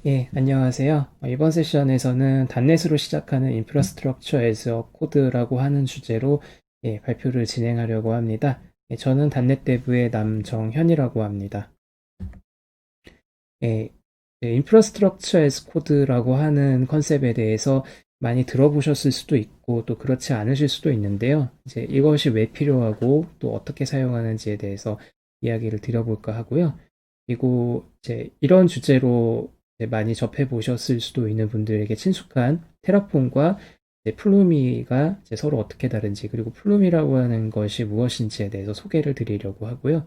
예, 안녕하세요. 이번 세션에서는 단넷으로 시작하는 인프라스트럭처 애즈 어 코드라고 하는 주제로 발표를 진행하려고 합니다. 저는 단넷 대부의 남정현이라고 합니다. 예, 인프라스트럭처 애즈 코드라고 하는 컨셉에 대해서 많이 들어보셨을 수도 있고 또 그렇지 않으실 수도 있는데요. 이제 이것이 왜 필요하고 또 어떻게 사용하는지에 대해서 이야기를 드려볼까 하고요. 그리고 이제 이런 주제로 이제 많이 접해 보셨을 수도 있는 분들에게 친숙한 테라폼과 이제 플루미가 이제 서로 어떻게 다른지, 그리고 플루미라고 하는 것이 무엇인지에 대해서 소개를 드리려고 하고요.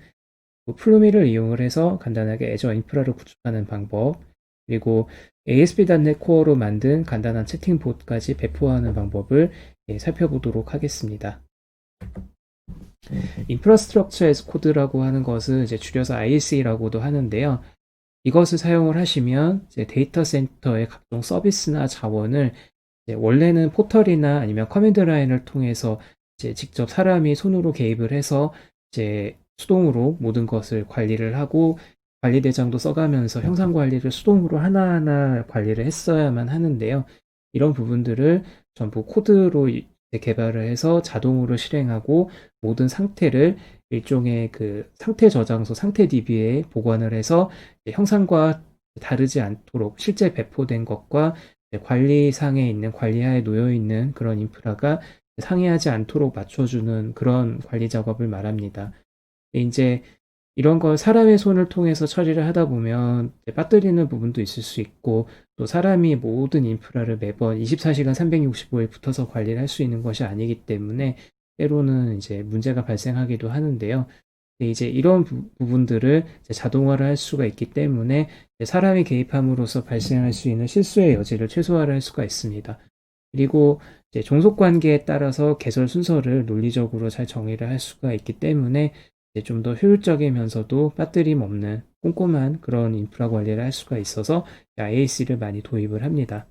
플루미를 이용을 해서 간단하게 애저 인프라를 구축하는 방법, 그리고 ASP.NET 코어로 만든 간단한 채팅봇까지 배포하는 방법을 살펴보도록 하겠습니다. 인프라스트럭처 에스 코드라고 하는 것은 이제 줄여서 ISA라고도 하는데요. 이것을 사용을 하시면 이제 데이터 센터의 각종 서비스나 자원을 이제 원래는 포털이나 아니면 커맨드 라인을 통해서 이제 직접 사람이 손으로 개입을 해서 이제 수동으로 모든 것을 관리를 하고 관리 대장도 써가면서 형상 관리를 수동으로 하나하나 관리를 했어야만 하는데요. 이런 부분들을 전부 코드로 개발을 해서 자동으로 실행하고 모든 상태를 일종의 그 상태 저장소, 상태 DB에 보관을 해서 형상과 다르지 않도록 실제 배포된 것과 관리상에 있는 관리하에 놓여 있는 그런 인프라가 상이하지 않도록 맞춰주는 그런 관리 작업을 말합니다. 이제 이런 걸 사람의 손을 통해서 처리를 하다 보면 빠뜨리는 부분도 있을 수 있고 또 사람이 모든 인프라를 매번 24시간 365일 붙어서 관리를 할 수 있는 것이 아니기 때문에 때로는 이제 문제가 발생하기도 하는데요. 이제 이런 부분들을 이제 자동화를 할 수가 있기 때문에 사람이 개입함으로써 발생할 수 있는 실수의 여지를 최소화를 할 수가 있습니다. 그리고 이제 종속 관계에 따라서 개설 순서를 논리적으로 잘 정의를 할 수가 있기 때문에 좀 더 효율적이면서도 빠뜨림 없는 꼼꼼한 그런 인프라 관리를 할 수가 있어서 IAC를 많이 도입을 합니다.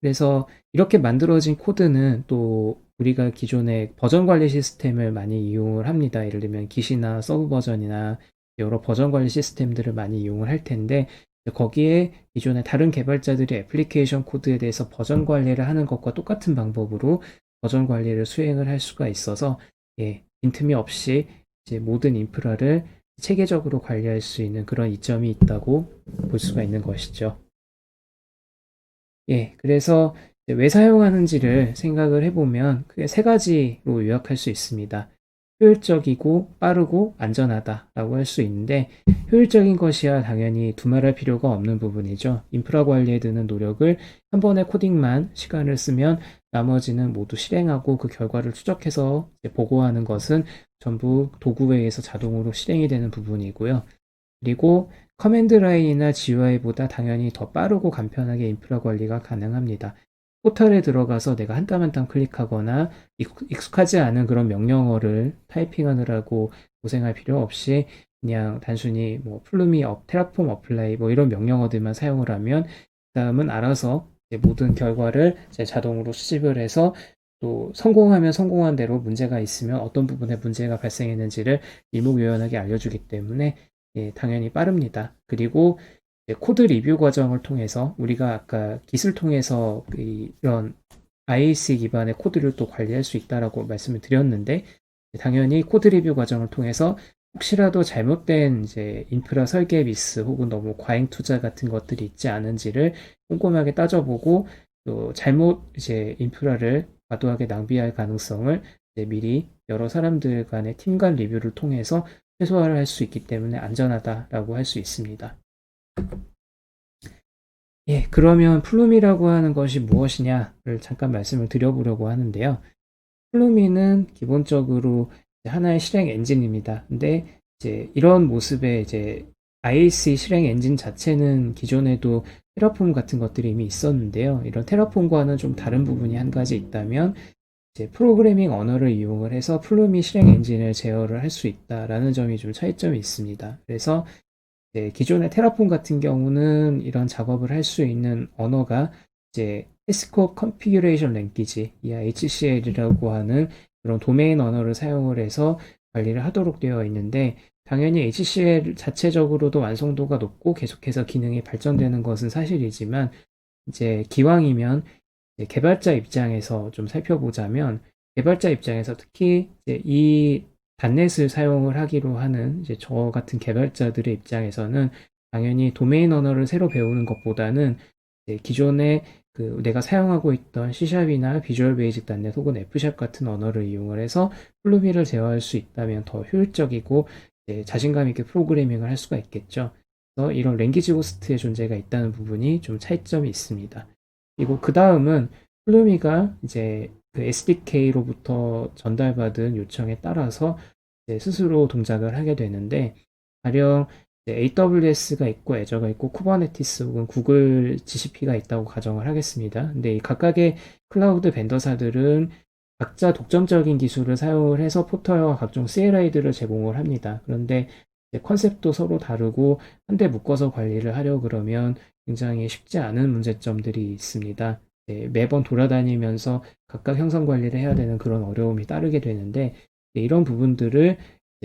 그래서 이렇게 만들어진 코드는 또 우리가 기존의 버전 관리 시스템을 많이 이용을 합니다. 예를 들면 기시나 서브 버전이나 여러 버전 관리 시스템들을 많이 이용을 할 텐데 거기에 기존의 다른 개발자들이 애플리케이션 코드에 대해서 버전 관리를 하는 것과 똑같은 방법으로 버전 관리를 수행을 할 수가 있어서 빈틈이 없이 이제 모든 인프라를 체계적으로 관리할 수 있는 그런 이점이 있다고 볼 수가 있는 것이죠. 그래서 왜 사용하는지를 생각을 해보면 크게 세 가지로 요약할 수 있습니다. 효율적이고 빠르고 안전하다라고 할 수 있는데 효율적인 것이야 당연히 두말할 필요가 없는 부분이죠. 인프라 관리에 드는 노력을 한 번에 코딩만 시간을 쓰면 나머지는 모두 실행하고 그 결과를 추적해서 보고하는 것은 전부 도구에 의해서 자동으로 실행이 되는 부분이고요. 그리고 커맨드 라인이나 GUI보다 당연히 더 빠르고 간편하게 인프라 관리가 가능합니다. 포털에 들어가서 내가 한 땀 한 땀 클릭하거나 익숙하지 않은 그런 명령어를 타이핑하느라고 고생할 필요 없이 그냥 단순히 뭐 플루미 업, 테라폼 어플라이 뭐 이런 명령어들만 사용을 하면 그다음은 알아서 모든 결과를 자동으로 수집을 해서 또 성공하면 성공한 대로 문제가 있으면 어떤 부분에 문제가 발생했는지를 일목요연하게 알려주기 때문에 당연히 빠릅니다. 그리고 코드 리뷰 과정을 통해서 우리가 아까 깃을 통해서 이런 IAC 기반의 코드를 또 관리할 수 있다라고 말씀을 드렸는데 당연히 코드 리뷰 과정을 통해서 혹시라도 잘못된 이제 인프라 설계 미스 혹은 너무 과잉 투자 같은 것들이 있지 않은지를 꼼꼼하게 따져보고 또 잘못 이제 인프라를 과도하게 낭비할 가능성을 미리 여러 사람들 간의 팀 간 리뷰를 통해서 최소화를 할 수 있기 때문에 안전하다라고 할 수 있습니다. 그러면 플루미라고 하는 것이 무엇이냐를 잠깐 말씀을 드려보려고 하는데요. 플루미는 기본적으로 하나의 실행 엔진입니다. 근데 이제 이런 모습의 이제 IAC 실행 엔진 자체는 기존에도 테라폼 같은 것들이 이미 있었는데요. 이런 테라폼과는 좀 다른 부분이 한 가지 있다면 이제 프로그래밍 언어를 이용을 해서 플루미 실행 엔진을 제어를 할 수 있다라는 점이 좀 차이점이 있습니다. 그래서 기존의 테라폼 같은 경우는 이런 작업을 할 수 있는 언어가 이제 해스코 컨피규레이션 랭귀지, HCL이라고 하는 그런 도메인 언어를 사용을 해서 관리를 하도록 되어 있는데 당연히 HCL 자체적으로도 완성도가 높고 계속해서 기능이 발전되는 것은 사실이지만 이제 기왕이면 이제 개발자 입장에서 좀 살펴보자면 개발자 입장에서 특히 이제 이 단넷을 사용을 하기로 하는 이제 저 같은 개발자들의 입장에서는 당연히 도메인 언어를 새로 배우는 것보다는 이제 기존에 그 내가 사용하고 있던 C샵이나 비주얼 베이직 단넷 혹은 F샵 같은 언어를 이용을 해서 플루미를 제어할 수 있다면 더 효율적이고 자신감 있게 프로그래밍을 할 수가 있겠죠. 그래서 이런 랭귀지 호스트의 존재가 있다는 부분이 좀 차이점이 있습니다. 그리고 그 다음은 플루미가 이제 그 SDK로부터 전달받은 요청에 따라서 스스로 동작을 하게 되는데 가령 AWS가 있고 애저가 있고 쿠버네티스 혹은 구글 GCP가 있다고 가정을 하겠습니다. 근데 이 각각의 클라우드 벤더사들은 각자 독점적인 기술을 사용을 해서 포터와 각종 CLI들을 제공을 합니다. 그런데 컨셉도 서로 다르고 한데 묶어서 관리를 하려 그러면 굉장히 쉽지 않은 문제점들이 있습니다. 매번 돌아다니면서 각각 형성 관리를 해야 되는 그런 어려움이 따르게 되는데 이런 부분들을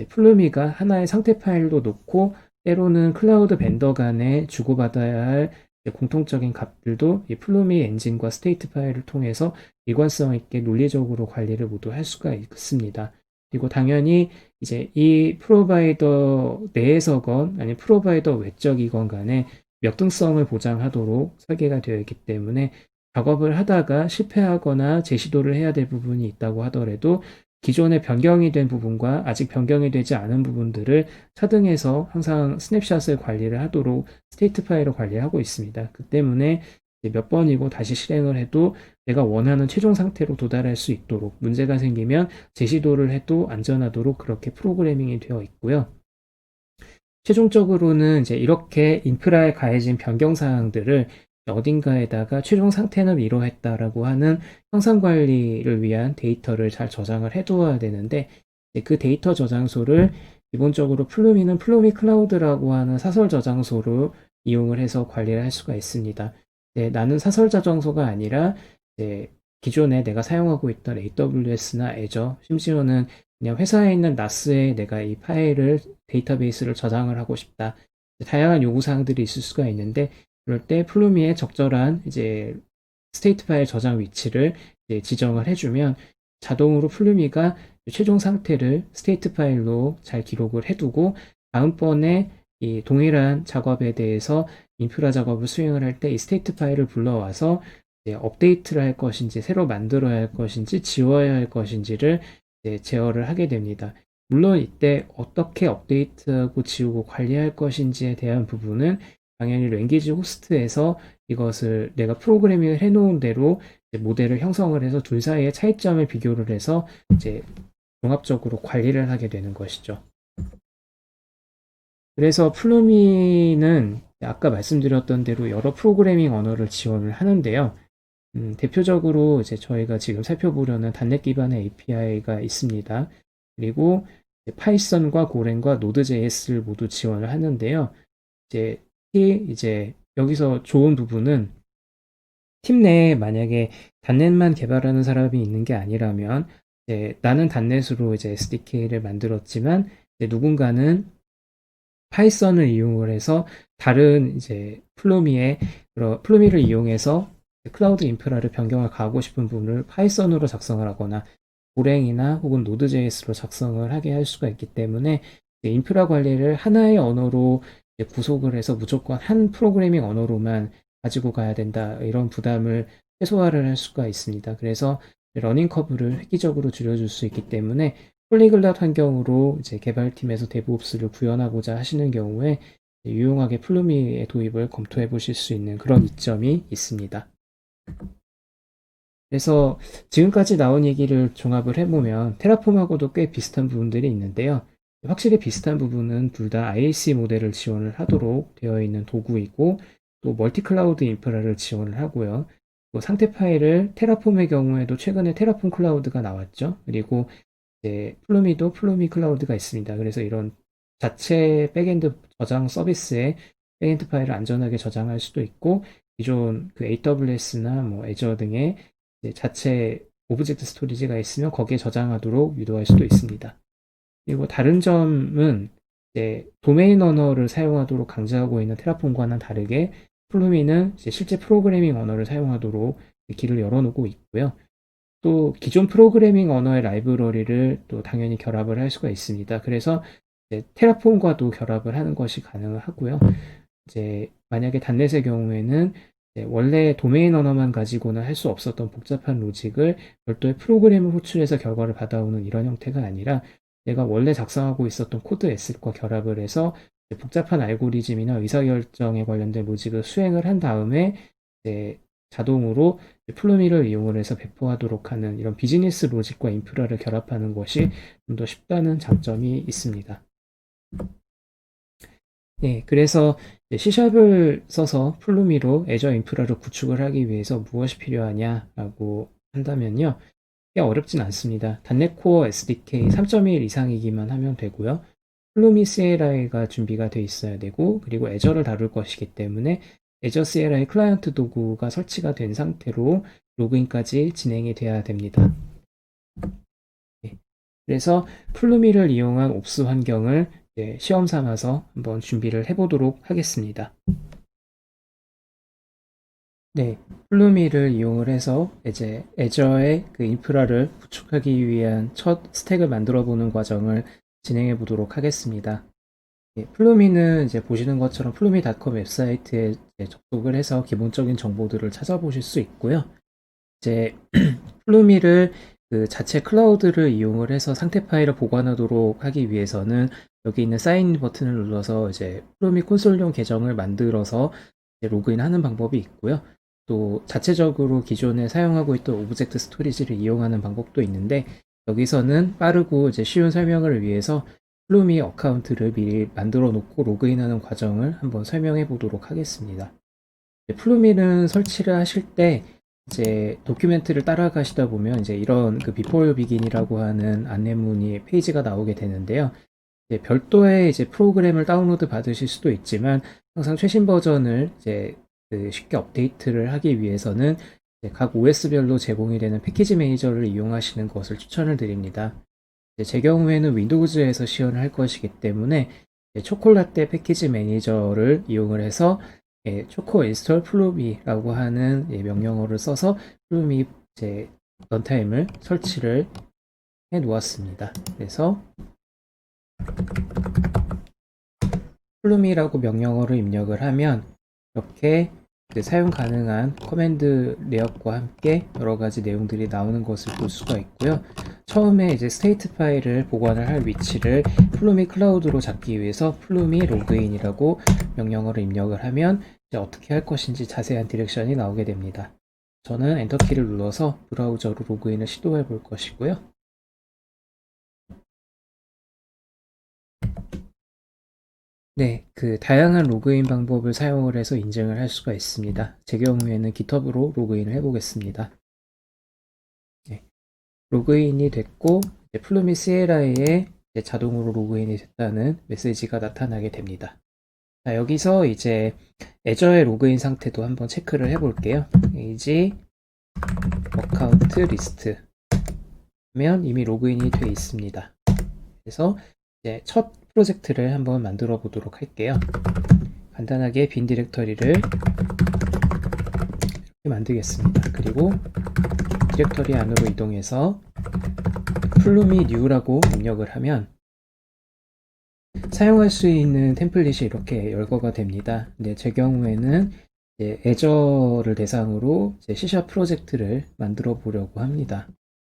플루미가 하나의 상태 파일로 놓고 때로는 클라우드 벤더 간에 주고받아야 할 공통적인 값들도 이 플루미 엔진과 스테이트 파일을 통해서 일관성 있게 논리적으로 관리를 모두 할 수가 있습니다. 그리고 당연히 이제 이 프로바이더 내에서건 아니면 프로바이더 외적이건 간에 역등성을 보장하도록 설계가 되어 있기 때문에 작업을 하다가 실패하거나 재시도를 해야 될 부분이 있다고 하더라도 기존에 변경이 된 부분과 아직 변경이 되지 않은 부분들을 차등해서 항상 스냅샷을 관리를 하도록 스테이트 파일을 관리하고 있습니다. 그 때문에 몇 번이고 다시 실행을 해도 내가 원하는 최종 상태로 도달할 수 있도록 문제가 생기면 재시도를 해도 안전하도록 그렇게 프로그래밍이 되어 있고요. 최종적으로는 이제 이렇게 인프라에 가해진 변경 사항들을 어딘가에다가 최종 상태는 이러했다라고 하는 형상 관리를 위한 데이터를 잘 저장을 해두어야 되는데 그 데이터 저장소를 기본적으로 플루미는 플루미 클라우드라고 하는 사설 저장소로 이용을 해서 관리를 할 수가 있습니다. 나는 사설 저장소가 아니라 기존에 내가 사용하고 있던 AWS나 애저, 심지어는 그냥 회사에 있는 나스에 내가 이 파일을 데이터베이스를 저장을 하고 싶다. 다양한 요구사항들이 있을 수가 있는데 그럴 때 플루미의 적절한 이제 스테이트 파일 저장 위치를 지정을 해주면 자동으로 플루미가 최종 상태를 스테이트 파일로 잘 기록을 해두고 다음번에 이 동일한 작업에 대해서 인프라 작업을 수행을 할 때 이 스테이트 파일을 불러와서 업데이트를 할 것인지 새로 만들어야 할 것인지 지워야 할 것인지를 제어를 하게 됩니다. 물론 이때 어떻게 업데이트하고 지우고 관리할 것인지에 대한 부분은 당연히 랭귀지 호스트에서 이것을 내가 프로그래밍을 해놓은 대로 모델을 형성을 해서 둘 사이의 차이점을 비교를 해서 이제 종합적으로 관리를 하게 되는 것이죠. 그래서 플루미는 아까 말씀드렸던 대로 여러 프로그래밍 언어를 지원을 하는데요. 대표적으로 이제 저희가 지금 살펴보려는 단넷 기반의 API가 있습니다. 그리고 파이썬과 고랭과 노드.js를 모두 지원을 하는데요. 이제 여기서 좋은 부분은 팀 내에 만약에 단넷만 개발하는 사람이 있는 게 아니라면 나는 단넷으로 이제 SDK를 만들었지만 누군가는 파이썬을 이용을 해서 다른 이제 플루미를 이용해서 클라우드 인프라를 변경을 가하고 싶은 부분을 파이썬으로 작성을 하거나 고랭이나 혹은 노드.js로 작성을 하게 할 수가 있기 때문에 인프라 관리를 하나의 언어로 구속을 해서 무조건 한 프로그래밍 언어로만 가지고 가야 된다 이런 부담을 최소화를 할 수가 있습니다. 그래서 러닝 커브를 획기적으로 줄여줄 수 있기 때문에 폴리글랏 환경으로 이제 개발팀에서 데브옵스를 구현하고자 하시는 경우에 유용하게 플루미의 도입을 검토해 보실 수 있는 그런 이점이 있습니다. 그래서 지금까지 나온 얘기를 종합을 해보면 테라폼하고도 꽤 비슷한 부분들이 있는데요. 확실히 비슷한 부분은 둘 다 IAC 모델을 지원을 하도록 되어 있는 도구이고 또 멀티 클라우드 인프라를 지원을 하고요. 또 상태 파일을 테라폼의 경우에도 최근에 테라폼 클라우드가 나왔죠. 그리고 플루미도 플루미 클라우드가 있습니다. 그래서 이런 자체 백엔드 저장 서비스에 백엔드 파일을 안전하게 저장할 수도 있고 기존 그 AWS나 뭐 애저 등의 자체 오브젝트 스토리지가 있으면 거기에 저장하도록 유도할 수도 있습니다. 그리고 다른 점은 이제 도메인 언어를 사용하도록 강제하고 있는 테라폼과는 다르게 플루미는 이제 실제 프로그래밍 언어를 사용하도록 길을 열어놓고 있고요. 또 기존 프로그래밍 언어의 라이브러리를 또 당연히 결합을 할 수가 있습니다. 그래서 이제 테라폼과도 결합을 하는 것이 가능하고요. 이제 만약에 단넷의 경우에는 원래 도메인 언어만 가지고는 할 수 없었던 복잡한 로직을 별도의 프로그램을 호출해서 결과를 받아오는 이런 형태가 아니라 내가 원래 작성하고 있었던 코드 에셋과 결합을 해서 복잡한 알고리즘이나 의사결정에 관련된 로직을 수행을 한 다음에 자동으로 플루미를 이용을 해서 배포하도록 하는 이런 비즈니스 로직과 인프라를 결합하는 것이 좀 더 쉽다는 장점이 있습니다. 네, 그래서 C샵을 써서 플루미로 애저 인프라를 구축을 하기 위해서 무엇이 필요하냐라고 한다면요. 꽤 어렵진 않습니다. 단넷 코어 SDK 3.1 이상이기만 하면 되고요. 플루미 CLI가 준비가 돼 있어야 되고, 그리고 애저를 다룰 것이기 때문에 애저 CLI 클라이언트 도구가 설치가 된 상태로 로그인까지 진행이 돼야 됩니다. 네, 그래서 플루미를 이용한 옵스 환경을 시험 삼아서 한번 준비를 해보도록 하겠습니다. 네, 플루미를 이용을 해서 이제 애저의 그 인프라를 구축하기 위한 첫 스택을 만들어 보는 과정을 진행해 보도록 하겠습니다. 네, 플루미는 이제 보시는 것처럼 플루미닷컴 웹사이트에 접속을 해서 기본적인 정보들을 찾아보실 수 있고요. 이제 플루미를 그 자체 클라우드를 이용을 해서 상태 파일을 보관하도록 하기 위해서는 여기 있는 사인 버튼을 눌러서 이제 플루미 콘솔용 계정을 만들어서 로그인하는 방법이 있고요. 또 자체적으로 기존에 사용하고 있던 오브젝트 스토리지를 이용하는 방법도 있는데 여기서는 빠르고 이제 쉬운 설명을 위해서 플루미 어카운트를 미리 만들어 놓고 로그인하는 과정을 한번 설명해 보도록 하겠습니다. 플루미는 설치를 하실 때 이제 도큐멘트를 따라가시다 보면 이제 이런 그 Before You Begin이라고 하는 안내문이 페이지가 나오게 되는데요. 이제 별도의 이제 프로그램을 다운로드 받으실 수도 있지만 항상 최신 버전을 이제 그 쉽게 업데이트를 하기 위해서는 각 OS별로 제공이 되는 패키지 매니저를 이용하시는 것을 추천을 드립니다. 제 경우에는 윈도우즈에서 시연을 할 것이기 때문에 초콜라떼 패키지 매니저를 이용을 해서 초코 인스톨 플루미라고 하는 명령어를 써서 플루미 런타임을 설치를 해 놓았습니다. 그래서 플루미라고 명령어를 입력을 하면 이렇게 사용 가능한 커맨드 내역과 함께 여러 가지 내용들이 나오는 것을 볼 수가 있고요. 처음에 이제 스테이트 파일을 보관을 할 위치를 플루미 클라우드로 잡기 위해서 플루미 로그인이라고 명령어를 입력을 하면 이제 어떻게 할 것인지 자세한 디렉션이 나오게 됩니다. 저는 엔터키를 눌러서 브라우저로 로그인을 시도해 볼 것이고요. 네, 그 다양한 로그인 방법을 사용을 해서 인증을 할 수가 있습니다. 제 경우에는 GitHub으로 로그인을 해보겠습니다. 네, 로그인이 됐고 플루미 CLI에 자동으로 로그인이 됐다는 메시지가 나타나게 됩니다. 자, 여기서 이제 애저의 로그인 상태도 한번 체크를 해볼게요. 페이지 어카운트 리스트 하면 이미 로그인이 되어 있습니다. 그래서 이제 첫 프로젝트를 한번 만들어 보도록 할게요. 간단하게 빈 디렉터리를 이렇게 만들겠습니다. 그리고 디렉터리 안으로 이동해서 플루미 뉴라고 입력을 하면 사용할 수 있는 템플릿이 이렇게 열거가 됩니다. 근데 제 경우에는 애저를 대상으로 C샵 프로젝트를 만들어 보려고 합니다.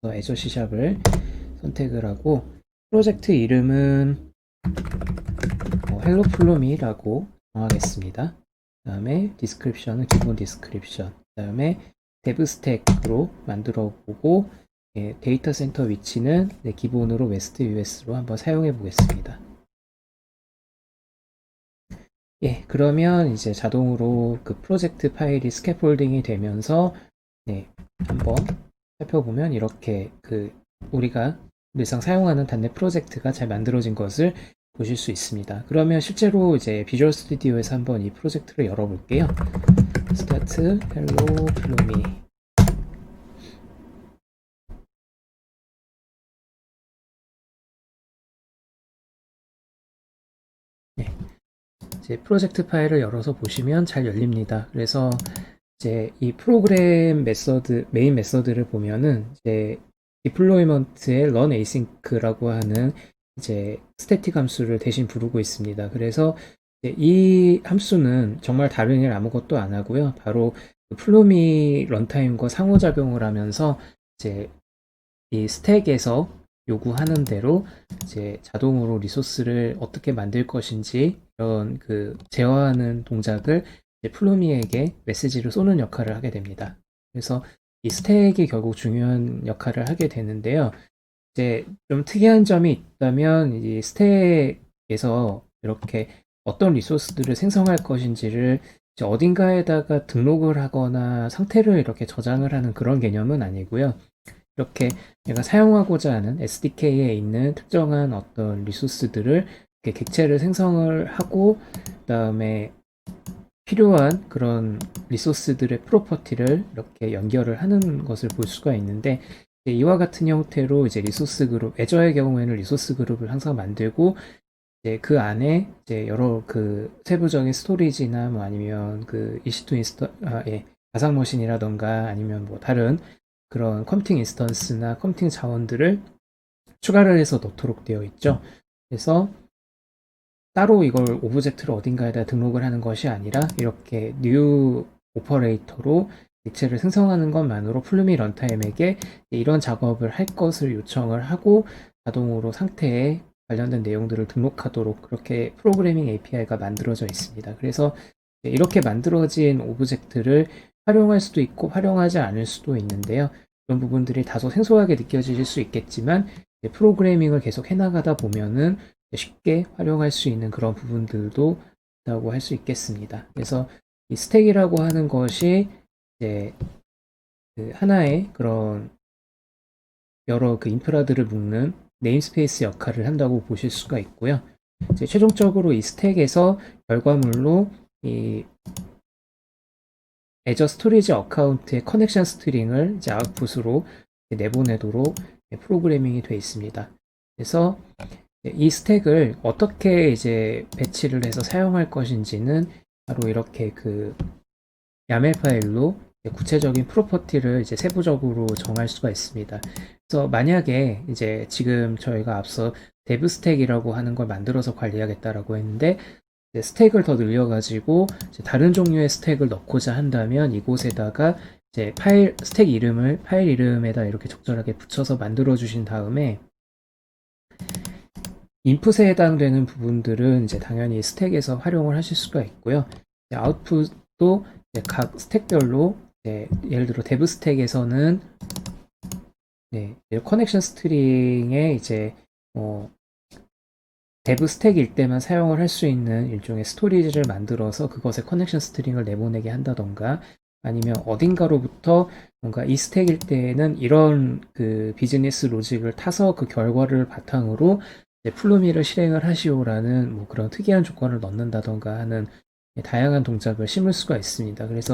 그래서 애저 C샵을 선택을 하고 프로젝트 이름은 헬로 플루미라고 정하겠습니다. 그 다음에 디스크립션은 기본 디스크립션, 그 다음에 데브 스택으로 만들어 보고 데이터 센터 위치는 기본으로 웨스트 US로 한번 사용해 보겠습니다. 예, 그러면 이제 자동으로 그 프로젝트 파일이 스캐폴딩이 되면서 한번 살펴보면 이렇게 그 우리가 늘상 사용하는 단넷 프로젝트가 잘 만들어진 것을 보실 수 있습니다. 그러면 실제로 이제 비주얼 스튜디오에서 한번 이 프로젝트를 열어볼게요. 스타트 헬로 플루미 이제 프로젝트 파일을 열어서 보시면 잘 열립니다. 그래서 이제 이 프로그램 메서드, 메인 메서드를 보면은 이제 디플로이먼트의 run async라고 하는 이제 스태틱 함수를 대신 부르고 있습니다. 그래서 이 함수는 정말 다른 일 아무것도 안 하고요. 바로 플루미 런타임과 상호작용을 하면서 이제 이 스택에서 요구하는 대로 이제 자동으로 리소스를 어떻게 만들 것인지 이런 그 제어하는 동작을 이제 플루미에게 메시지를 쏘는 역할을 하게 됩니다. 그래서 이 스택이 결국 중요한 역할을 하게 되는데요. 이제 좀 특이한 점이 있다면 이 스택에서 이렇게 어떤 리소스들을 생성할 것인지를 이제 어딘가에다가 등록을 하거나 상태를 이렇게 저장을 하는 그런 개념은 아니고요. 이렇게 내가 사용하고자 하는 SDK에 있는 특정한 어떤 리소스들을 이렇게 객체를 생성을 하고 그다음에 필요한 그런 리소스들의 프로퍼티를 이렇게 연결을 하는 것을 볼 수가 있는데 이와 같은 형태로 이제 리소스 그룹, 애저의 경우에는 리소스 그룹을 항상 만들고 이제 그 안에 이제 여러 그 세부적인 스토리지나 뭐 아니면 그 EC2 가상 머신이라던가 아니면 뭐 다른 그런 컴퓨팅 인스턴스나 컴퓨팅 자원들을 추가를 해서 넣도록 되어 있죠. 그래서 따로 이걸 오브젝트를 어딘가에다 등록을 하는 것이 아니라 이렇게 new 오퍼레이터로 객체를 생성하는 것만으로 플루미 런타임에게 이런 작업을 할 것을 요청을 하고 자동으로 상태에 관련된 내용들을 등록하도록 그렇게 프로그래밍 API가 만들어져 있습니다. 그래서 이렇게 만들어진 오브젝트를 활용할 수도 있고 활용하지 않을 수도 있는데요. 그런 부분들이 다소 생소하게 느껴질 수 있겠지만 프로그래밍을 계속 해나가다 보면은 쉽게 활용할 수 있는 그런 부분들도 있다고 할 수 있겠습니다. 그래서 이 스택이라고 하는 것이 이제 그 하나의 그런 여러 그 인프라들을 묶는 네임스페이스 역할을 한다고 보실 수가 있고요. 이제 최종적으로 이 스택에서 결과물로 이 애저 스토리지 어카운트의 커넥션 스트링을 이제 아웃풋으로 내보내도록 프로그래밍이 되어 있습니다. 그래서 이 스택을 어떻게 이제 배치를 해서 사용할 것인지는 바로 이렇게 그 YAML 파일로 구체적인 프로퍼티를 이제 세부적으로 정할 수가 있습니다. 그래서 만약에 이제 지금 저희가 앞서 데브 스택이라고 하는 걸 만들어서 관리하겠다라고 했는데 스택을 더 늘려가지고 다른 종류의 스택을 넣고자 한다면 이곳에다가 이제 파일 스택 이름을 파일 이름에다 이렇게 적절하게 붙여서 만들어 주신 다음에 인풋에 해당되는 부분들은 이제 당연히 스택에서 활용을 하실 수가 있고요. 아웃풋도 각 스택별로 예를 들어 데브 스택에서는 커넥션 스트링에 이제 데브 스택일 때만 사용을 할 수 있는 일종의 스토리지를 만들어서 그것에 커넥션 스트링을 내보내게 한다던가 아니면 어딘가로부터 뭔가 이 스택일 때에는 이런 그 비즈니스 로직을 타서 그 결과를 바탕으로 플루미를 실행을 하시오라는 뭐 그런 특이한 조건을 넣는다던가 하는 다양한 동작을 심을 수가 있습니다. 그래서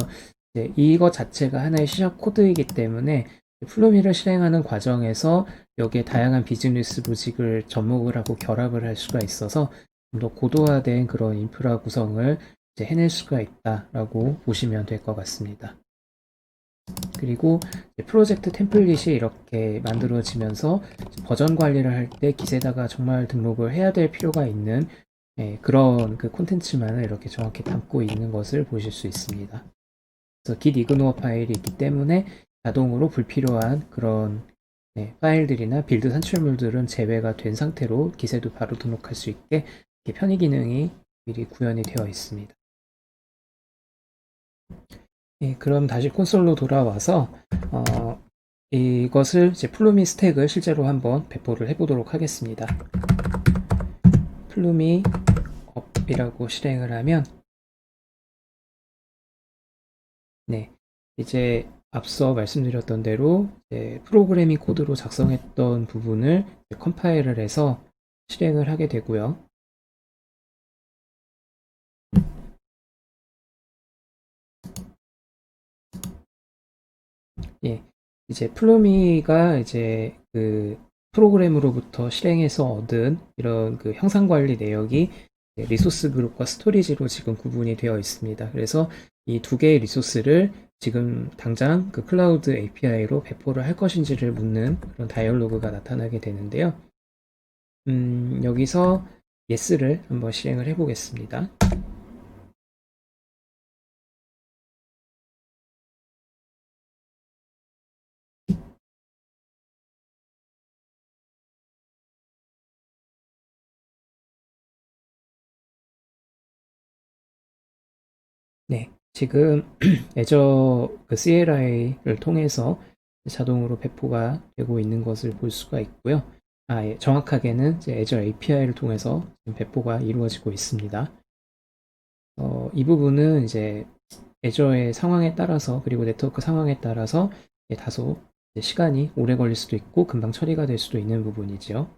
이것 자체가 하나의 C# 코드이기 때문에 플루미를 실행하는 과정에서 여기에 다양한 비즈니스 로직을 접목을 하고 결합을 할 수가 있어서 좀 더 고도화된 그런 인프라 구성을 이제 해낼 수가 있다라고 보시면 될 것 같습니다. 그리고 프로젝트 템플릿이 이렇게 만들어지면서 버전 관리를 할 때 깃에다가 정말 등록을 해야 될 필요가 있는 그런 그 콘텐츠만을 이렇게 정확히 담고 있는 것을 보실 수 있습니다. 그래서 git ignore 파일이 있기 때문에 자동으로 불필요한 그런 파일들이나 빌드 산출물들은 제외가 된 상태로 깃에도 바로 등록할 수 있게 편의 기능이 미리 구현이 되어 있습니다. 그럼 다시 콘솔로 돌아와서 이것을 이제 플루미 스택을 실제로 한번 배포를 해보도록 하겠습니다. 플루미 업이라고 실행을 하면 이제 앞서 말씀드렸던 대로 프로그래밍 코드로 작성했던 부분을 컴파일을 해서 실행을 하게 되고요. 이제 플루미가 이제 그 프로그램으로부터 실행해서 얻은 이런 그 형상 관리 내역이 리소스 그룹과 스토리지로 지금 구분이 되어 있습니다. 그래서 이 두 개의 리소스를 지금 당장 그 클라우드 API로 배포를 할 것인지를 묻는 그런 다이얼로그가 나타나게 되는데요. 여기서 yes를 한번 실행을 해 보겠습니다. 네, 지금 애저 그 CLI를 통해서 자동으로 배포가 되고 있는 것을 볼 수가 있고요. 예, 정확하게는 이제 애저 API를 통해서 배포가 이루어지고 있습니다. 이 부분은 이제 애저의 상황에 따라서 그리고 네트워크 상황에 따라서 다소 시간이 오래 걸릴 수도 있고 금방 처리가 될 수도 있는 부분이죠.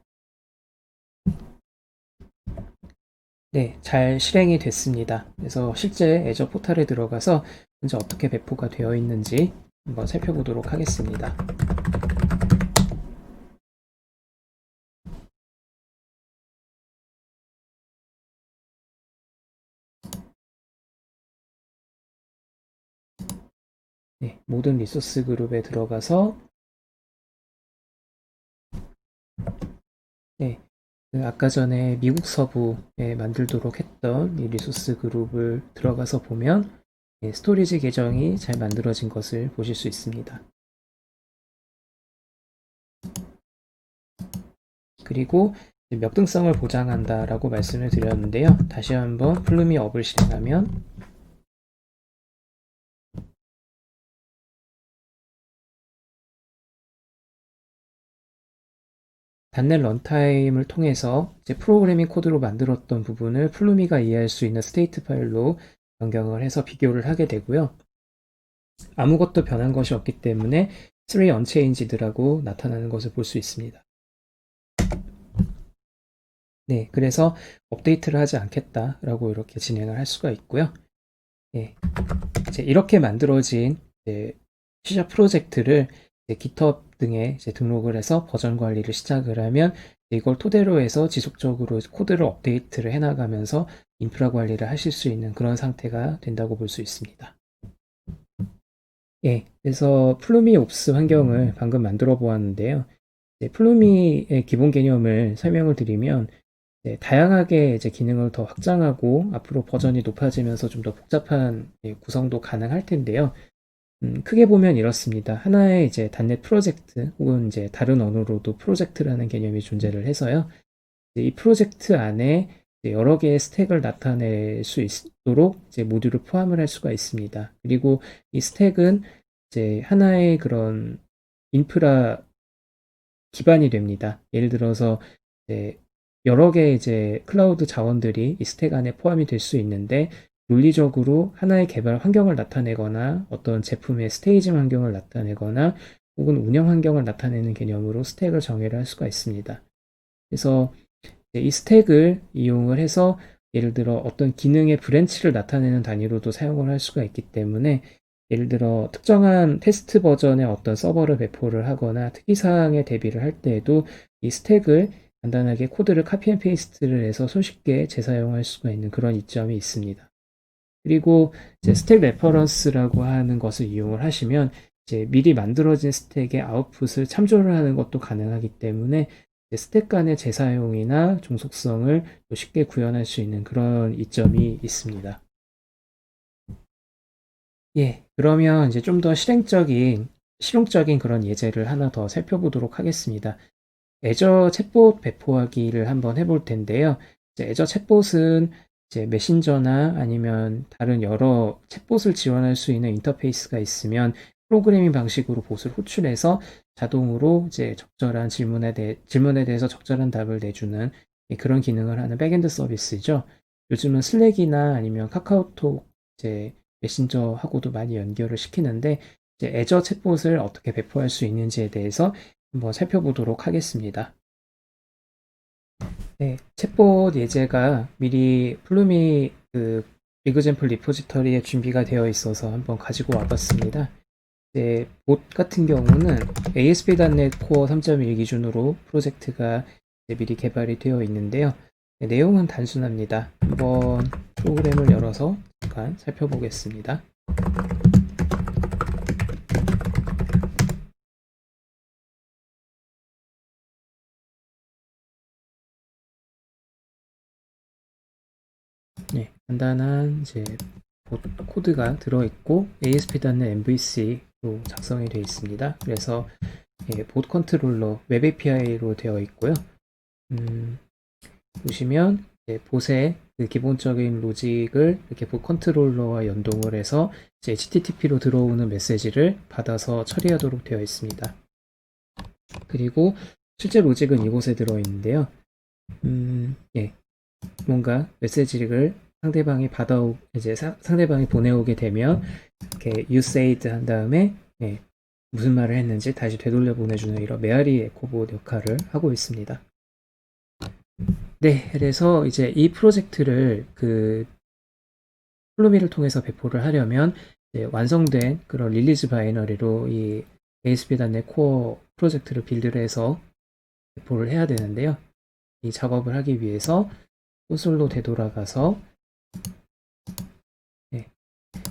네, 잘 실행이 됐습니다. 그래서 실제 애저 포탈에 들어가서 현재 어떻게 배포가 되어 있는지 한번 살펴보도록 하겠습니다. 네, 모든 리소스 그룹에 들어가서 네, 아까 전에 미국 서부에 만들도록 했던 이 리소스 그룹을 들어가서 보면 스토리지 계정이 잘 만들어진 것을 보실 수 있습니다. 그리고 역등성을 보장한다라고 말씀을 드렸는데요. 다시 한번 플루미 업을 실행하면 단넷 런타임을 통해서 이제 프로그래밍 코드로 만들었던 부분을 플루미가 이해할 수 있는 스테이트 파일로 변경을 해서 비교를 하게 되고요. 아무것도 변한 것이 없기 때문에 3 unchanked라고 나타나는 것을 볼 수 있습니다. 네, 그래서 업데이트를 하지 않겠다라고 이렇게 진행을 할 수가 있고요. 네, 이제 이렇게 만들어진 C# 프로젝트를 GitHub 등에 등록을 해서 버전 관리를 시작을 하면 이걸 토대로 해서 지속적으로 코드를 업데이트를 해나가면서 인프라 관리를 하실 수 있는 그런 상태가 된다고 볼 수 있습니다. 예, 그래서 플루미 옵스 환경을 방금 만들어 보았는데요. 플루미의 기본 개념을 설명을 드리면 다양하게 이제 기능을 더 확장하고 앞으로 버전이 높아지면서 좀 더 복잡한 구성도 가능할 텐데요. 크게 보면 이렇습니다. 하나의 이제 단넷 프로젝트 혹은 이제 다른 언어로도 프로젝트라는 개념이 존재를 해서요. 이 프로젝트 안에 여러 개의 스택을 나타낼 수 있도록 이제 모듈을 포함을 할 수가 있습니다. 그리고 이 스택은 이제 하나의 그런 인프라 기반이 됩니다. 예를 들어서 이제 여러 개의 이제 클라우드 자원들이 이 스택 안에 포함이 될 수 있는데 논리적으로 하나의 개발 환경을 나타내거나 어떤 제품의 스테이징 환경을 나타내거나 혹은 운영 환경을 나타내는 개념으로 스택을 정의를 할 수가 있습니다. 그래서 이 스택을 이용을 해서 예를 들어 어떤 기능의 브랜치를 나타내는 단위로도 사용을 할 수가 있기 때문에 예를 들어 특정한 테스트 버전의 어떤 서버를 배포를 하거나 특이사항에 대비를 할 때에도 이 스택을 간단하게 코드를 카피 앤 페이스트를 해서 손쉽게 재사용할 수가 있는 그런 이점이 있습니다. 그리고 이제 스택 레퍼런스라고 하는 것을 이용을 하시면 이제 미리 만들어진 스택의 아웃풋을 참조를 하는 것도 가능하기 때문에 스택 간의 재사용이나 종속성을 쉽게 구현할 수 있는 그런 이점이 있습니다. 예, 그러면 이제 좀 더 실용적인 그런 예제를 하나 더 살펴보도록 하겠습니다. 애저 챗봇 배포하기를 한번 해볼 텐데요. 이제 애저 챗봇은 이제 메신저나 아니면 다른 여러 챗봇을 지원할 수 있는 인터페이스가 있으면 프로그래밍 방식으로 봇을 호출해서 자동으로 이제 적절한 질문에 대해서 적절한 답을 내주는 그런 기능을 하는 백엔드 서비스죠. 요즘은 슬랙이나 아니면 카카오톡 이제 메신저하고도 많이 연결을 시키는데 이제 애저 챗봇을 어떻게 배포할 수 있는지에 대해서 한번 살펴보도록 하겠습니다. 네, 챗봇 예제가 미리 플루미 그 리그젠플 리포지터리에 준비가 되어 있어서 한번 가지고 와봤습니다. 이제 봇 같은 경우는 ASP.NET Core 3.1 기준으로 프로젝트가 미리 개발이 되어 있는데요. 네, 내용은 단순합니다. 한번 프로그램을 열어서 잠깐 살펴보겠습니다. 네, 간단한 이제 코드가 들어있고 ASP.NET MVC로 작성이 되어 있습니다. 그래서 봇 컨트롤러 웹 API로 되어 있고요. 보시면 봇의 그 기본적인 로직을 이렇게 봇 컨트롤러와 연동을 해서 이제 HTTP로 들어오는 메시지를 받아서 처리하도록 되어 있습니다. 그리고 실제 로직은 이곳에 들어있는데요. 예, 뭔가 메시지를 상대방이 이제 상대방이 보내오게 되면 이렇게 you said 한 다음에 무슨 말을 했는지 다시 되돌려 보내주는 이런 메아리 에코봇 역할을 하고 있습니다. 네, 그래서 이제 이 프로젝트를 그 플루미를 통해서 배포를 하려면 완성된 그런 릴리즈 바이너리로 이 ASP.NET 코어 프로젝트를 빌드를 해서 배포를 해야 되는데요. 이 작업을 하기 위해서 콘솔로 되돌아가서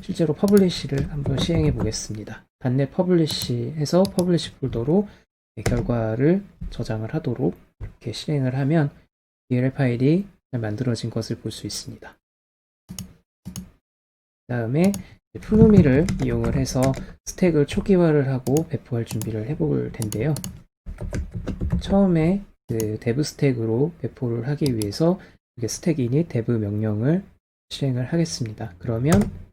실제로 퍼블리시를 한번 시행해 보겠습니다. .NET 퍼블리시 해서 퍼블리시 폴더로 결과를 저장을 하도록 이렇게 실행을 하면 DLL 파일이 만들어진 것을 볼 수 있습니다. 그 다음에 플루미를 이용을 해서 스택을 초기화를 하고 배포할 준비를 해볼 텐데요. 처음에 그 dev 스택으로 배포를 하기 위해서 스택 init dev 명령을 실행을 하겠습니다. 그러면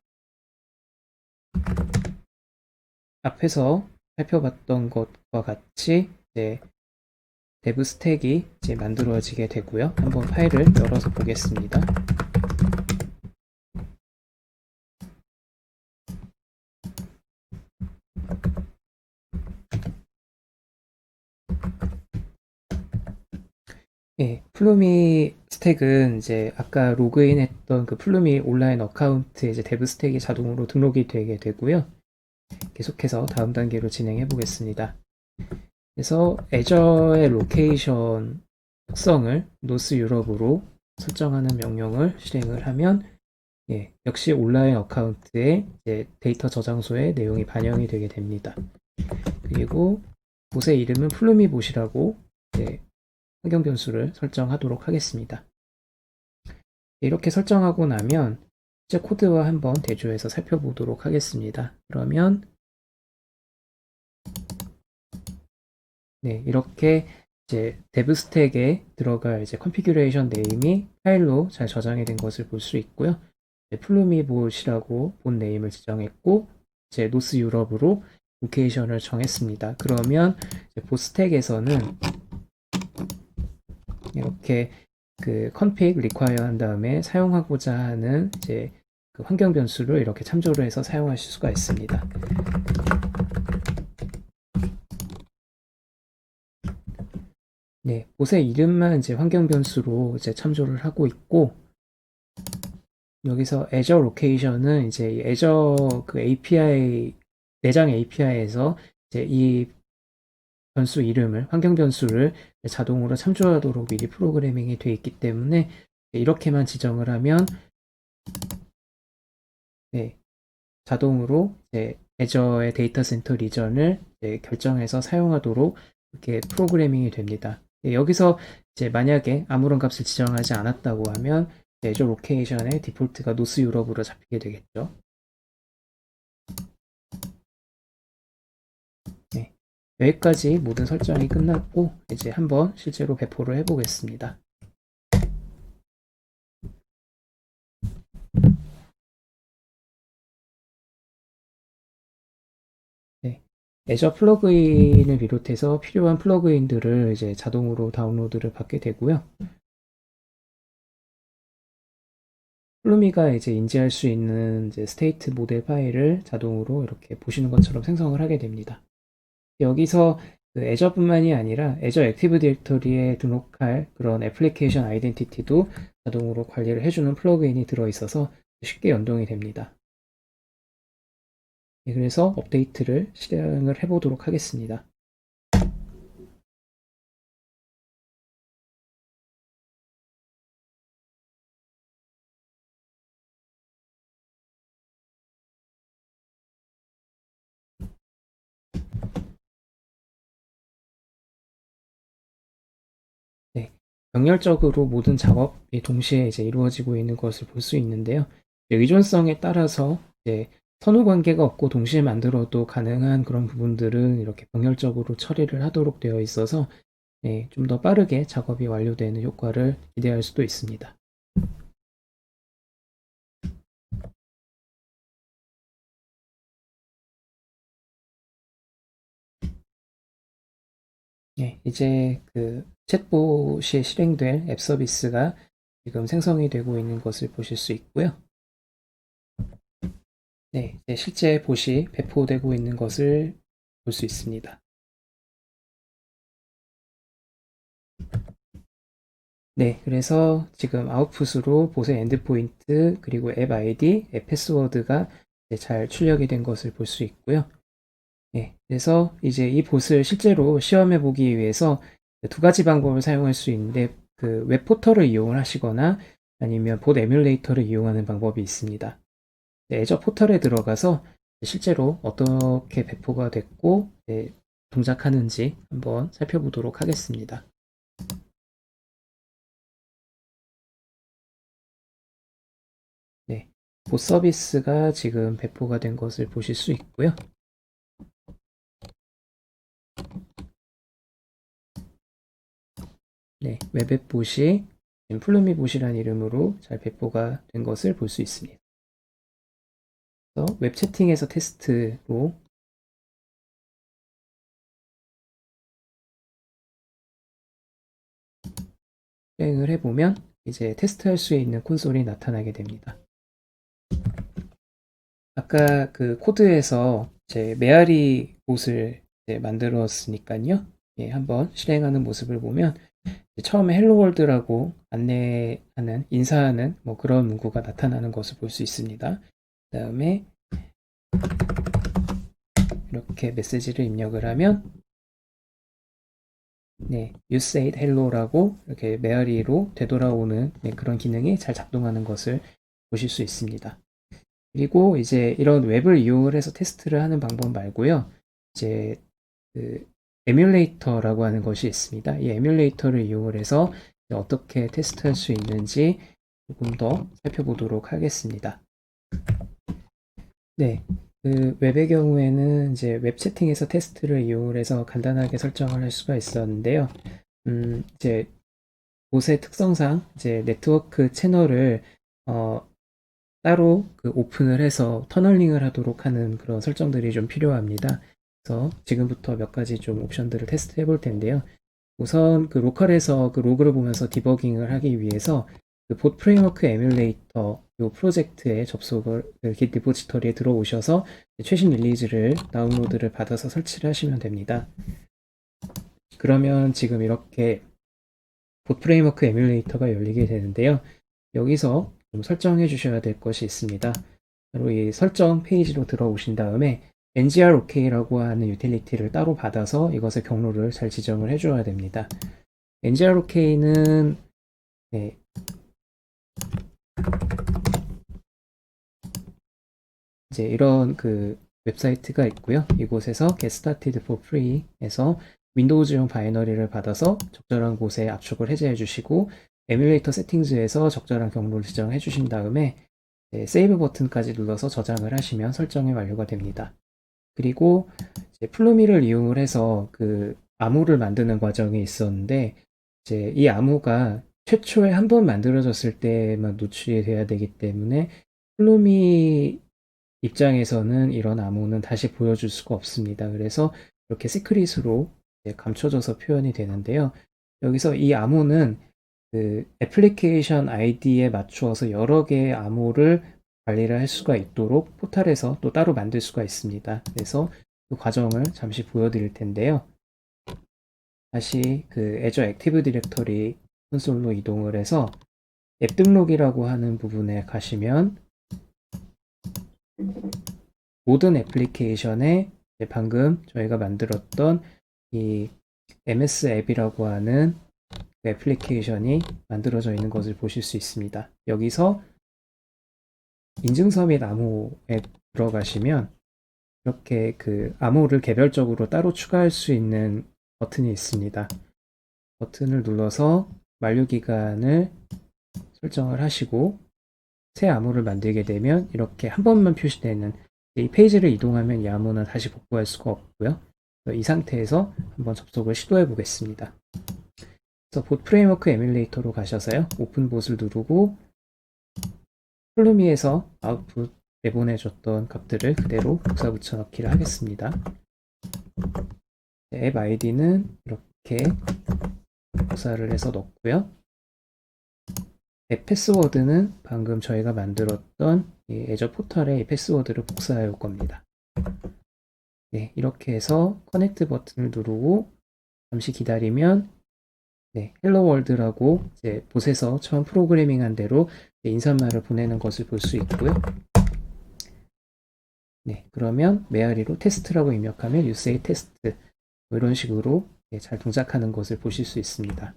앞에서 살펴봤던 것과 같이 이제 dev 스택이 이제 만들어지게 되고요. 한번 파일을 열어서 보겠습니다. 예, 플루미 스택은 이제 아까 로그인했던 그 플루미 온라인 어카운트에 이제 dev 스택이 자동으로 등록이 되게 되고요. 계속해서 다음 단계로 진행해 보겠습니다. 그래서 애저의 로케이션 특성을 노스 유럽으로 설정하는 명령을 실행을 하면 역시 온라인 어카운트에 데이터 저장소에 내용이 반영이 되게 됩니다. 그리고 봇의 이름은 플루미봇이라고 환경 변수를 설정하도록 하겠습니다. 이렇게 설정하고 나면 실제 코드와 한번 대조해서 살펴보도록 하겠습니다. 그러면 이렇게 이제 dev 스택에 들어갈 이제 configuration 네임이 파일로 잘 저장이 된 것을 볼 수 있고요. 플루미봇이라고 본 네임을 지정했고 이제 노스 유럽으로 로케이션을 정했습니다. 그러면 봇 스택에서는 이렇게 그 config require 한 다음에 사용하고자 하는 이제 그 환경 변수를 이렇게 참조를 해서 사용하실 수가 있습니다. 봇의 이름만 이제 환경 변수로 이제 참조를 하고 있고, 여기서 Azure Location은 이제 Azure 그 API, 내장 API에서 이제 이 변수 이름을, 환경 변수를 자동으로 참조하도록 미리 프로그래밍이 되어 있기 때문에 이렇게만 지정을 하면 자동으로 Azure의 데이터 센터 리전을 결정해서 사용하도록 이렇게 프로그래밍이 됩니다. 여기서 이제 만약에 아무런 값을 지정하지 않았다고 하면 Azure 로케이션의 디폴트가 노스 유럽으로 잡히게 되겠죠. 여기까지 모든 설정이 끝났고 이제 한번 실제로 배포를 해보겠습니다. 애저 플러그인을 비롯해서 필요한 플러그인들을 이제 자동으로 다운로드를 받게 되고요. 플루미가 이제 인지할 수 있는 이제 스테이트 모델 파일을 자동으로 이렇게 보시는 것처럼 생성을 하게 됩니다. 여기서 그 애저뿐만이 아니라 애저 액티브 디렉터리에 등록할 그런 애플리케이션 아이덴티티도 자동으로 관리를 해주는 플러그인이 들어있어서 쉽게 연동이 됩니다. 그래서 업데이트를 실행을 해보도록 하겠습니다. 병렬적으로 모든 작업이 동시에 이제 이루어지고 있는 것을 볼 수 있는데요. 의존성에 따라서 이제 선후 관계가 없고 동시에 만들어도 가능한 그런 부분들은 이렇게 병렬적으로 처리를 하도록 되어 있어서 네, 좀 더 빠르게 작업이 완료되는 효과를 기대할 수도 있습니다. 네, 이제 그 챗봇이 실행될 앱 서비스가 지금 생성이 되고 있는 것을 보실 수 있고요. 네, 이제 실제 봇이 배포되고 있는 것을 볼 수 있습니다. 네, 그래서 지금 아웃풋으로 봇의 엔드포인트, 그리고 앱 아이디, 앱 패스워드가 잘 출력이 된 것을 볼 수 있고요. 네, 그래서 이제 이 봇을 실제로 시험해 보기 위해서 두 가지 방법을 사용할 수 있는데 그 웹 포털을 이용을 하시거나 아니면 봇 에뮬레이터를 이용하는 방법이 있습니다. 애저 포털에 들어가서 실제로 어떻게 배포가 됐고 동작하는지 한번 살펴보도록 하겠습니다. 네, 봇 서비스가 지금 배포가 된 것을 보실 수 있고요. 네, 웹앱 봇이 플루미 봇이라는 이름으로 잘 배포가 된 것을 볼 수 있습니다. 웹 채팅에서 테스트로 실행을 해보면 이제 테스트할 수 있는 콘솔이 나타나게 됩니다. 아까 그 코드에서 이제 메아리 봇을 만들었으니까요. 예, 한번 실행하는 모습을 보면 처음에 헬로 월드라고 안내하는 인사하는 뭐 그런 문구가 나타나는 것을 볼 수 있습니다. 그 다음에 이렇게 메시지를 입력을 하면 네, you said hello라고 이렇게 메아리로 되돌아오는 그런 기능이 잘 작동하는 것을 보실 수 있습니다. 그리고 이제 이런 웹을 이용을 해서 테스트를 하는 방법 말고요. 이제 그 에뮬레이터라고 하는 것이 있습니다. 이 에뮬레이터를 이용을 해서 어떻게 테스트할 수 있는지 조금 더 살펴보도록 하겠습니다. 네, 그 웹의 경우에는 이제 웹 채팅에서 테스트를 이용을 해서 간단하게 설정을 할 수가 있었는데요. 이제 곳의 특성상 이제 네트워크 채널을 따로 그 오픈을 해서 터널링을 하도록 하는 그런 설정들이 좀 필요합니다. 그래서 지금부터 몇 가지 좀 옵션들을 테스트 해볼 텐데요. 우선 그 로컬에서 그 로그를 보면서 디버깅을 하기 위해서 그 봇 프레임워크 에뮬레이터 이 프로젝트에 접속을 그 git 리포지터리에 들어오셔서 최신 릴리즈를 다운로드를 받아서 설치를 하시면 됩니다. 그러면 지금 이렇게 봇 프레임워크 에뮬레이터가 열리게 되는데요. 여기서 좀 설정해 주셔야 될 것이 있습니다. 바로 이 설정 페이지로 들어오신 다음에 ngrok라고 하는 유틸리티를 따로 받아서 이것의 경로를 잘 지정을 해줘야 됩니다. ngrok는 네, 이제 이런 그 웹사이트가 있고요. 이곳에서 get started for free에서 윈도우즈용 바이너리를 받아서 적절한 곳에 압축을 해제해 주시고 에뮬레이터 세팅즈에서 적절한 경로를 지정해 주신 다음에 세이브 버튼까지 눌러서 저장을 하시면 설정이 완료가 됩니다. 그리고 이제 플루미를 이용을 해서 그 암호를 만드는 과정이 있었는데 이제 이 암호가 최초에 한 번 만들어졌을 때만 노출이 돼야 되기 때문에 플루미 입장에서는 이런 암호는 다시 보여줄 수가 없습니다. 그래서 이렇게 시크릿으로 감춰져서 표현이 되는데요. 여기서 이 암호는 그 애플리케이션 아이디에 맞추어서 여러 개의 암호를 관리를 할 수가 있도록 포탈에서 또 따로 만들 수가 있습니다. 그래서 그 과정을 잠시 보여드릴 텐데요. 다시 그 애저 액티브 디렉터리 콘솔로 이동을 해서 앱 등록이라고 하는 부분에 가시면 모든 애플리케이션에 방금 저희가 만들었던 이 MS 앱이라고 하는 그 애플리케이션이 만들어져 있는 것을 보실 수 있습니다. 여기서 인증서 및 암호에 들어가시면 이렇게 그 암호를 개별적으로 따로 추가할 수 있는 버튼이 있습니다. 버튼을 눌러서 만료기간을 설정을 하시고 새 암호를 만들게 되면 이렇게 한 번만 표시되는 이 페이지를 이동하면 이 암호는 다시 복구할 수가 없고요. 이 상태에서 한번 접속을 시도해 보겠습니다. 그래서 봇 프레임워크 에뮬레이터로 가셔서요. 오픈 봇을 누르고 플루미에서 아웃풋 내보내줬던 값들을 그대로 복사 붙여넣기를 하겠습니다. 앱 아이디는 이렇게 복사를 해서 넣고요. 앱 패스워드는 방금 저희가 만들었던 이 애저 포털의 패스워드를 복사해 올 겁니다. 네, 이렇게 해서 커넥트 버튼을 누르고 잠시 기다리면 헬로 월드라고 이제 봇에서 처음 프로그래밍한 대로 인사말을 보내는 것을 볼 수 있고요. 네, 그러면 메아리로 테스트라고 입력하면 유세이 테스트 이런 식으로 잘 동작하는 것을 보실 수 있습니다.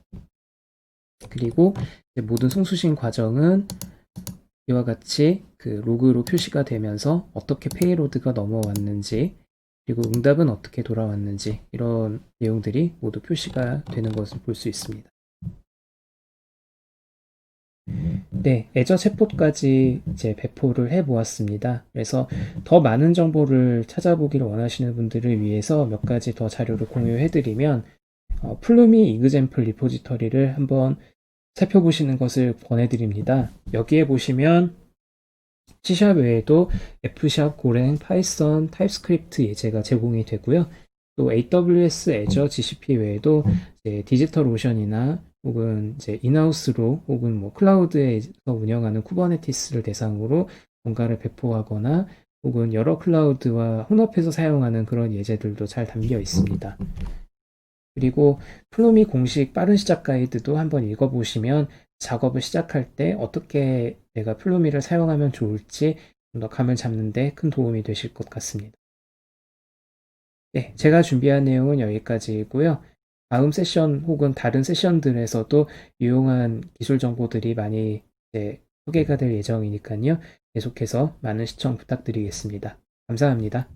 그리고 모든 송수신 과정은 이와 같이 그 로그로 표시가 되면서 어떻게 페이로드가 넘어왔는지 그리고 응답은 어떻게 돌아왔는지 이런 내용들이 모두 표시가 되는 것을 볼 수 있습니다. 네, 애저 챗봇까지 이제 배포를 해 보았습니다. 그래서 더 많은 정보를 찾아보기를 원하시는 분들을 위해서 몇 가지 더 자료를 공유해 드리면 플루미 이그젬플 리포지터리를 한번 살펴보시는 것을 권해드립니다. 여기에 보시면 C# 외에도 F#, 고랭, 파이썬, 타입스크립트 예제가 제공이 되고요. 또 AWS, Azure, GCP 외에도 이제 디지털 오션이나 혹은 이제 인하우스로 혹은 뭐 클라우드에서 운영하는 쿠버네티스를 대상으로 뭔가를 배포하거나 혹은 여러 클라우드와 혼합해서 사용하는 그런 예제들도 잘 담겨 있습니다. 그리고 플루미 공식 빠른 시작 가이드도 한번 읽어보시면 작업을 시작할 때 어떻게 내가 플루미를 사용하면 좋을지 좀 더 감을 잡는 데 큰 도움이 되실 것 같습니다. 네, 제가 준비한 내용은 여기까지이고요. 다음 세션 혹은 다른 세션들에서도 유용한 기술 정보들이 많이 소개가 될 예정이니까요. 계속해서 많은 시청 부탁드리겠습니다. 감사합니다.